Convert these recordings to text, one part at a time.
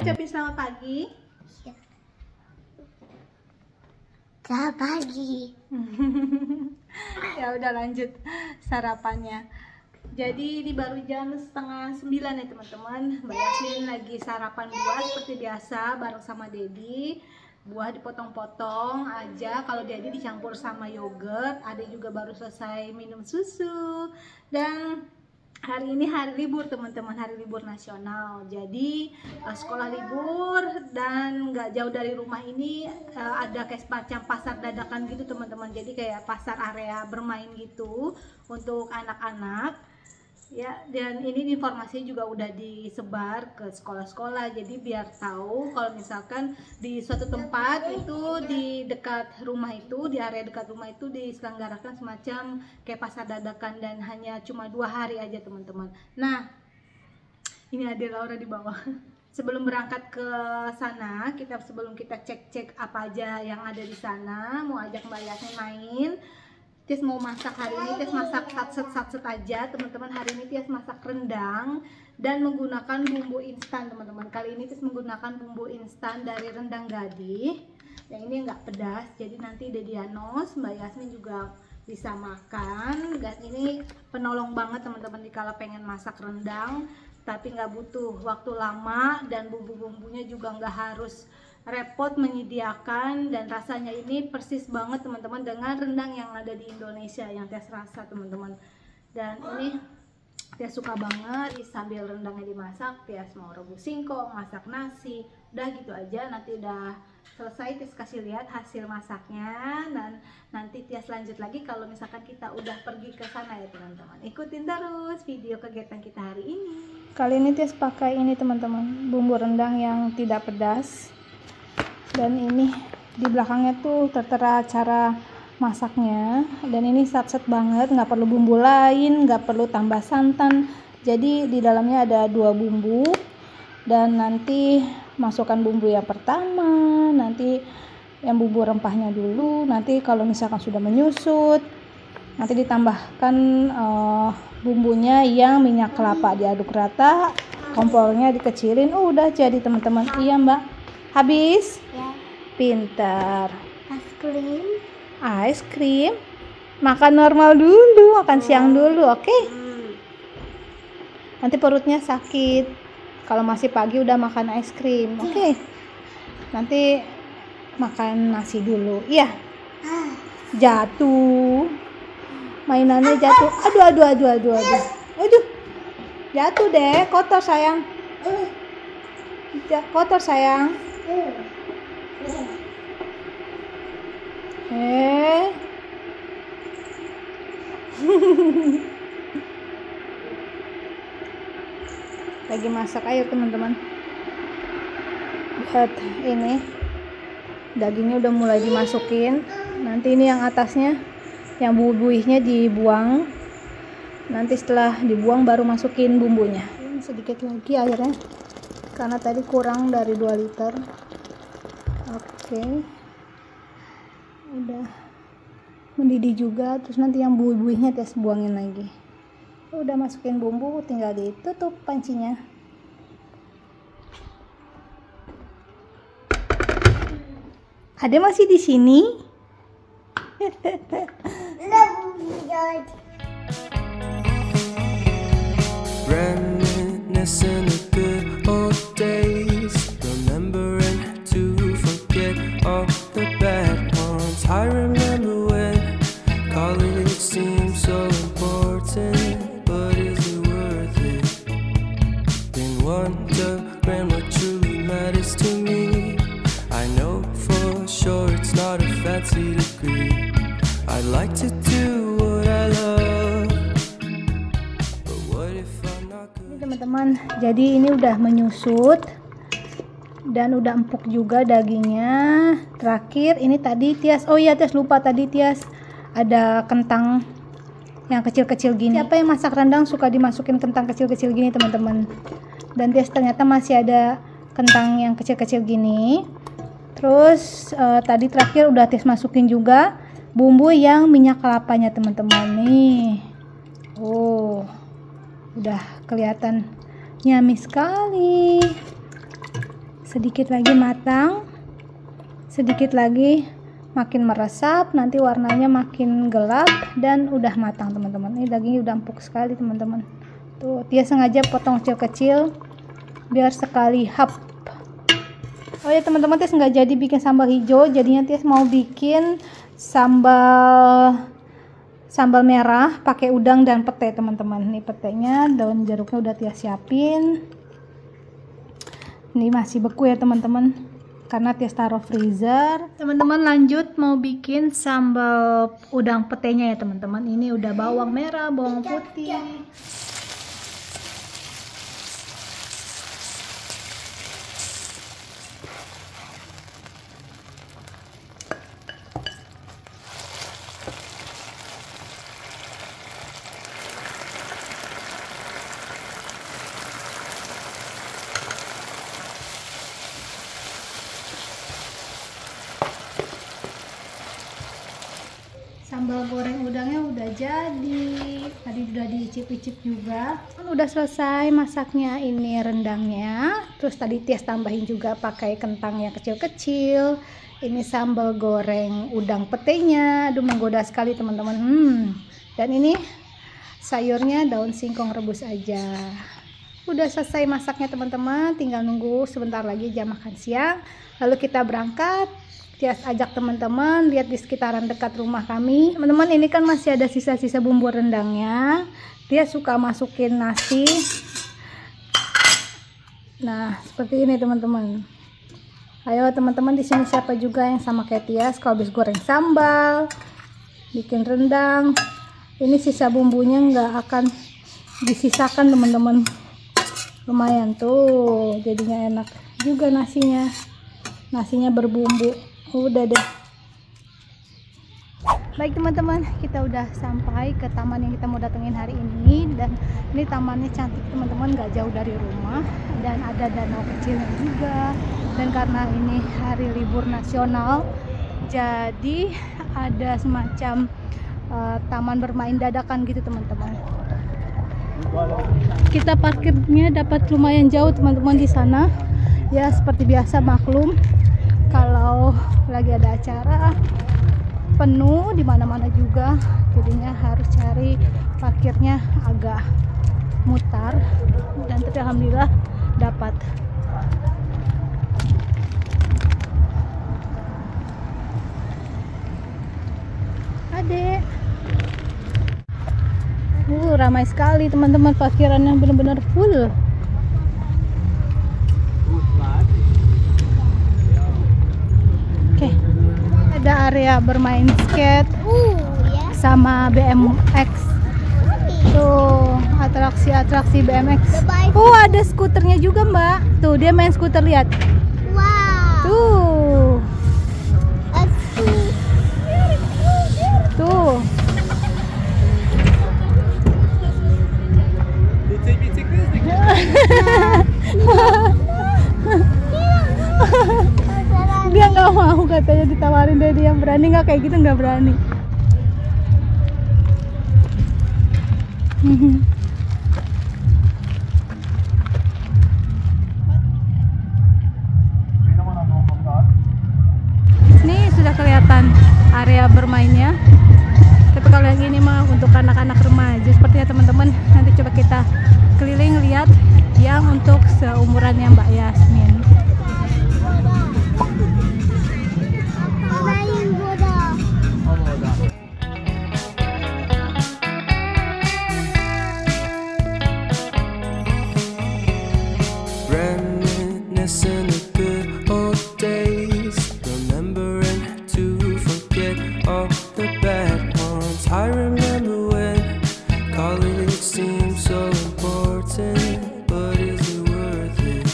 ucapin selamat pagi. Selamat pagi. Ya udah lanjut sarapannya. Jadi ini baru jam 8:30 ya teman-teman. Mbak Yasmin lagi sarapan buah seperti biasa bareng sama Dedi. Buah dipotong-potong aja, kalau Dedi dicampur sama yogurt. Ade juga baru selesai minum susu. Dan hari ini hari libur teman-teman, hari libur nasional. Jadi sekolah libur dan nggak jauh dari rumah ini ada kayak semacam pasar dadakan gitu teman-teman. Jadi kayak pasar area bermain gitu untuk anak-anak. Ya, dan ini informasinya juga udah disebar ke sekolah-sekolah. Jadi biar tahu kalau misalkan di suatu tempat itu di dekat rumah itu, di area dekat rumah itu diselenggarakan semacam kayak pasar dadakan dan hanya cuma 2 hari aja teman-teman. Nah, ini ada Laura di bawah. Sebelum berangkat ke sana, sebelum kita cek-cek apa aja yang ada di sana, mau ajak Mbak Yasmin main. Tias mau masak hari ini, Tias masak satset aja teman-teman. Hari ini Tias masak rendang dan menggunakan bumbu instan teman-teman. Kali ini Tias menggunakan bumbu instan dari Rendang Gadih. Yang ini nggak pedas, jadi nanti Dedianos, Mbak Yasmin juga bisa makan. Dan ini penolong banget teman-teman kalau pengen masak rendang, tapi nggak butuh waktu lama dan bumbu-bumbunya juga nggak harus repot menyediakan, dan rasanya ini persis banget teman-teman dengan rendang yang ada di Indonesia yang Tias rasa teman-teman. Dan ini Tias suka banget sambil rendangnya dimasak. Tias mau rebus singkong, masak nasi, udah gitu aja. Nanti udah selesai Tias kasih lihat hasil masaknya, dan nanti Tias lanjut lagi kalau misalkan kita udah pergi ke sana ya teman-teman. Ikutin terus video kegiatan kita hari ini. Kali ini Tias pakai ini teman-teman, bumbu rendang yang tidak pedas. Dan ini di belakangnya tuh tertera cara masaknya, dan ini satset banget, nggak perlu bumbu lain, nggak perlu tambah santan. Jadi di dalamnya ada 2 bumbu, dan nanti masukkan bumbu yang pertama, nanti yang bumbu rempahnya dulu, nanti kalau misalkan sudah menyusut nanti ditambahkan bumbunya yang minyak kelapa, diaduk rata, kompornya dikecilin, udah jadi teman-teman. Iya Mbak, habis Ya. Pintar. Es krim. Es krim. Makan normal dulu, makan siang dulu, oke? Nanti perutnya sakit kalau masih pagi udah makan es krim, oke? Nanti makan nasi dulu. Iya. Jatuh. Mainannya jatuh. Aduh. Jatuh deh, kotor sayang. Kotor sayang. Lagi masak, ayo teman-teman. Lihat ini, dagingnya udah mulai dimasukin. Nanti ini yang atasnya, yang buih-buihnya dibuang. Nanti setelah dibuang baru masukin bumbunya. Sedikit lagi airnya, karena tadi kurang dari 2 liter. Oke, udah mendidih juga. Terus nanti yang buih-buihnya Tias buangin lagi. Udah masukin bumbu, tinggal ditutup pancinya. Ada masih di sini. Reminiscing of good old days, remembering to forget all the bad ones. I remember when college seemed so important, but is it worth it? Been wondering what truly matters to me. I know for sure it's not a fancy degree. I'd like to do what I love, but what if I'm not good? Ini teman-teman, jadi ini udah menyusut dan udah empuk juga dagingnya. Terakhir ini tadi Tias, oh iya Tias lupa, tadi Tias ada kentang yang kecil-kecil gini. Siapa yang masak rendang suka dimasukin kentang kecil-kecil gini teman-teman. Dan Tias ternyata masih ada kentang yang kecil-kecil gini. Terus tadi terakhir udah Tias masukin juga bumbu yang minyak kelapanya teman-teman nih. Oh, udah kelihatan yummy sekali. sedikit lagi matang, sedikit lagi makin meresap, nanti warnanya makin gelap dan udah matang teman-teman. Ini dagingnya udah empuk sekali teman-teman. Tuh, Tia sengaja potong kecil-kecil biar sekali hap. Oh ya teman-teman, Tia nggak jadi bikin sambal hijau, jadinya Tia mau bikin sambal merah pakai udang dan pete teman-teman. Ini petenya, daun jeruknya udah Tia siapin. Ini masih beku ya teman-teman, karena Tia taruh freezer. Teman-teman lanjut mau bikin sambal udang petenya ya teman-teman. Ini udah bawang merah, bawang putih. Sambal goreng udangnya udah jadi, tadi udah diicip-icip juga. Kan udah selesai masaknya ini rendangnya. Terus tadi Tia tambahin juga pakai kentang yang kecil-kecil. Ini sambal goreng udang petenya, aduh menggoda sekali teman-teman. Dan ini sayurnya daun singkong rebus aja. Udah selesai masaknya teman-teman, tinggal nunggu sebentar lagi jam makan siang. Lalu kita berangkat. Tia ajak teman-teman lihat di sekitaran dekat rumah kami. Teman-teman, ini kan masih ada sisa-sisa bumbu rendangnya. Tia suka masukin nasi. Nah, seperti ini teman-teman. Ayo teman-teman, di sini siapa juga yang sama kayak Tia kalau habis goreng sambal, bikin rendang, ini sisa bumbunya nggak akan disisakan teman-teman. Lumayan tuh, jadinya enak juga nasinya. Nasinya berbumbu. Udah deh. Baik teman-teman, kita udah sampai ke taman yang kita mau datengin hari ini. Dan ini tamannya cantik teman-teman, gak jauh dari rumah. Dan ada danau kecilnya juga. Dan karena ini hari libur nasional, jadi ada semacam taman bermain dadakan gitu teman-teman. Kita parkirnya dapat lumayan jauh teman-teman di sana. Ya seperti biasa, maklum kalau lagi ada acara penuh di mana-mana juga, jadinya harus cari parkirnya agak mutar. Dan tapi alhamdulillah dapat. Adek, ramai sekali teman-teman, parkirannya benar-benar full. Ada area bermain skate sama BMX. Tuh, atraksi BMX. Oh, ada skuternya juga, Mbak. Tuh, dia main skuter, lihat. Wow. Tuh. Tuh. Dia nggak mau, katanya ditawarin Dedi. Yang berani nggak kayak gitu, nggak berani. Ini sudah kelihatan area bermainnya. Tapi kalau yang ini mah untuk anak-anak remaja sepertinya teman-teman. Nanti coba kita keliling lihat yang untuk seumurannya Mbak Yasmin. Reminiscing the good old days, remembering to forget all the bad ones. I remember when college seemed so important, but is it worth it?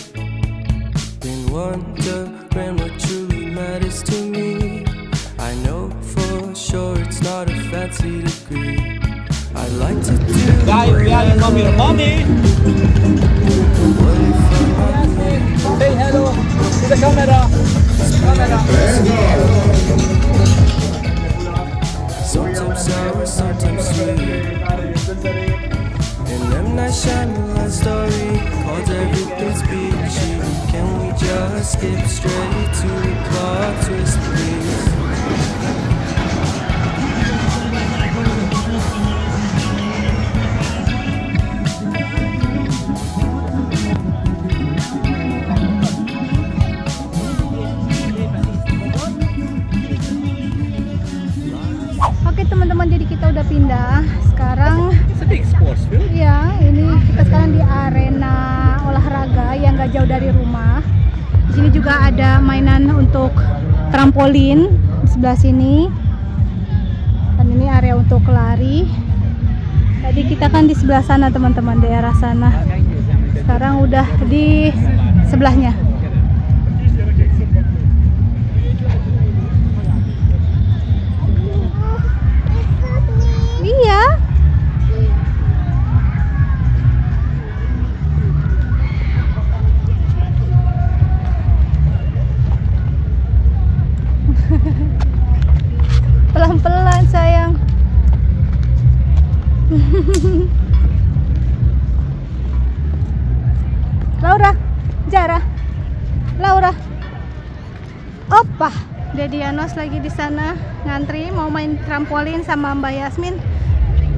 Been wondering what truly matters to me. I know for sure it's not a fancy degree. I'd like to do you call me the mommy. Say hello to the camera. Sometimes sour, sometimes sweet. And M. Night Shyamalan story called Everything's Peachy. Can we just skip straight to the plot twist, please. Oke teman-teman, jadi kita udah pindah. Sekarang It's a big sports field. ya, ini kita sekarang di arena olahraga yang gak jauh dari rumah. Di sini juga ada mainan untuk trampolin di sebelah sini. Dan ini area untuk lari. Tadi kita kan di sebelah sana teman-teman, daerah sana. Sekarang udah di sebelahnya. Iya. Pelan-pelan sayang. Laura, Zara, Laura. Opa, Dedi Anos lagi di sana ngantri mau main trampolin sama Mbak Yasmin.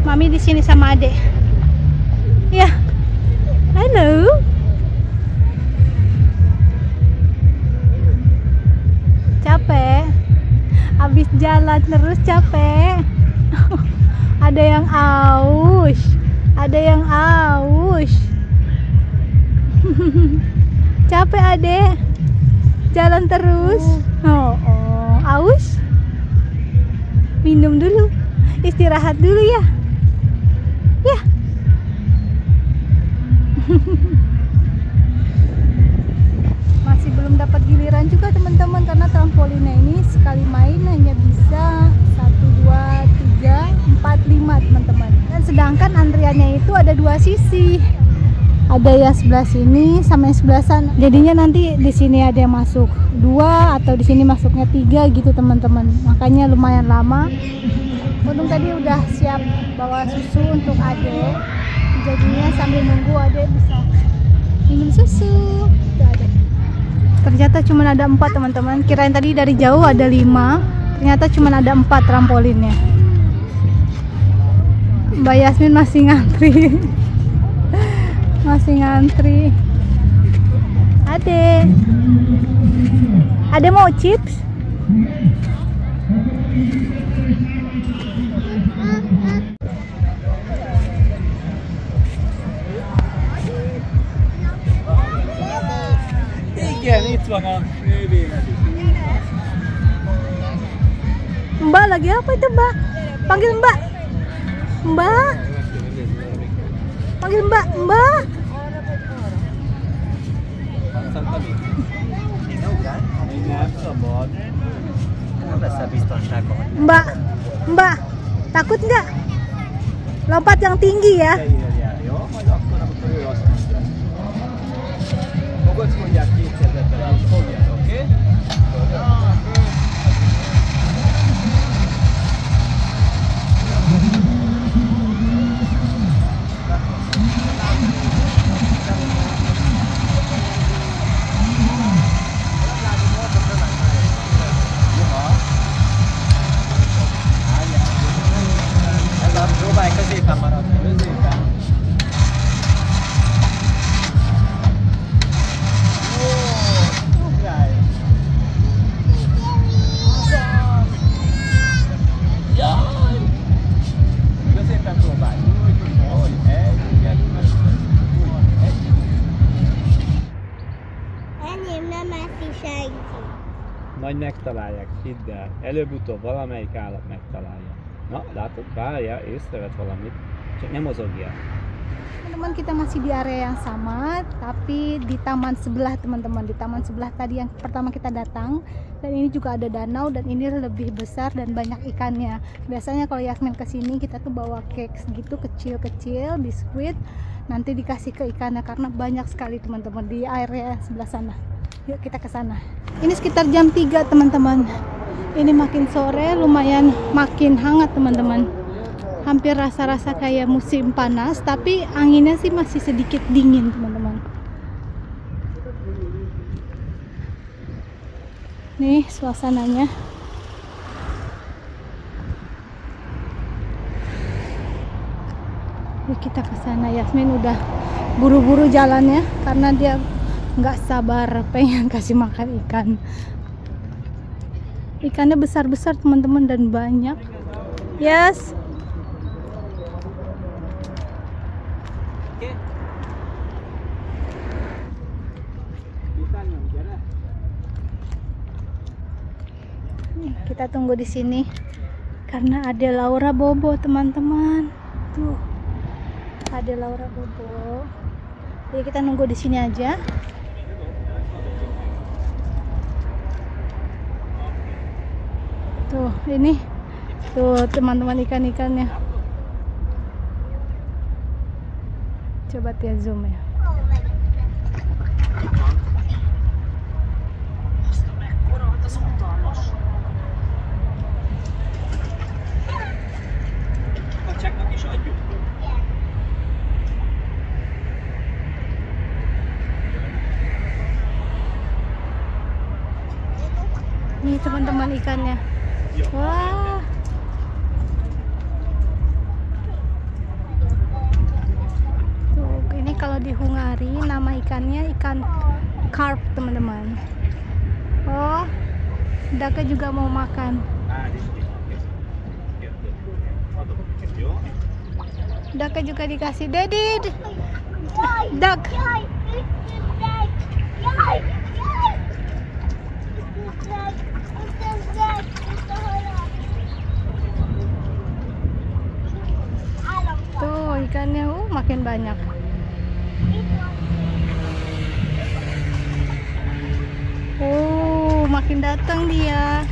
Mami di sini sama Ade. Ya, halo. Capek? Habis jalan terus capek. Ada yang aus, ada yang aus. Capek Ade? Jalan terus. Oh, aus? Minum dulu, istirahat dulu ya. Ya. Masih belum dapat giliran juga teman-teman, karena trampolinnya ini sekali main hanya bisa 1, 2, 3, 4, 5 teman-teman. Dan sedangkan antriannya itu ada 2 sisi. Ada yang sebelah sini sama yang sebelah sana. Jadinya nanti di sini ada yang masuk 2 atau di sini masuknya 3 gitu teman-teman. Makanya lumayan lama. Untung tadi udah siap bawa susu untuk Ade. Jadinya sambil nunggu Ade bisa minum susu. Tuh Ade. Ternyata cuma ada 4 teman-teman. Kirain tadi dari jauh ada 5. Ternyata cuma ada 4 trampolinnya. Mbak Yasmin masih ngantri. Masih ngantri. Ade. Ade mau chips? Igen, itt van a nővérem. Mbak lagi apa itu Mbak? Panggil Mbak. Mbak. Panggil Mbak. Mbak. Nem szabad. Nem leszel biztonságban. Mbak. Mbak. Takut nggak? Lompat yang tinggi ya. Beírjál, jó? Majd akkor, amikor ő azt mondja. Fogadsz mondják 2 kezettel, és fogják, oké? Próbálj középen maradni, középen. Jó, ugrálj! Jaj! Középen próbálj. Úgy, egy, kettő, egy. Enyém nem eszi senki. Majd megtalálják, hidd el. Előbb-utóbb valamelyik állat megtalálja. Na, látod, várja, észrevet valamit. Csak nem mozogjál. Teman-teman, kita masih di area yang sama, tapi di taman sebelah teman-teman. Di taman sebelah tadi yang pertama kita datang. Dan ini juga ada danau dan ini lebih besar dan banyak ikannya. Biasanya kalau Yasmin kesini kita tuh bawa cake segitu kecil-kecil, biskuit. Nanti dikasih ke ikannya karena banyak sekali teman-teman di area sebelah sana. Yuk kita ke sana. Ini sekitar jam 3 teman-teman. Ini makin sore, lumayan makin hangat teman-teman. Hampir rasa-rasa kayak musim panas, tapi anginnya sih masih sedikit dingin teman-teman. Nih suasananya. Yuk kita ke sana. Yasmin udah buru-buru jalannya karena dia nggak sabar pengen kasih makan ikan. Ikannya besar-besar teman-teman dan banyak. Yes. Kita tunggu di sini karena ada Laura Bobo teman-teman. Tuh. Ada Laura Bobo. Jadi kita nunggu di sini aja. Tuh, ini tuh teman-teman ikan-ikannya. Coba dia zoom ya. Nih teman-teman ikannya. Wah. Tuh, ini kalau di Hungari nama ikannya ikan carp teman-teman. Oh, Daka juga mau makan. Daka juga dikasih. Daddy, Duck. Tuh ikannya makin banyak. Makin datang dia.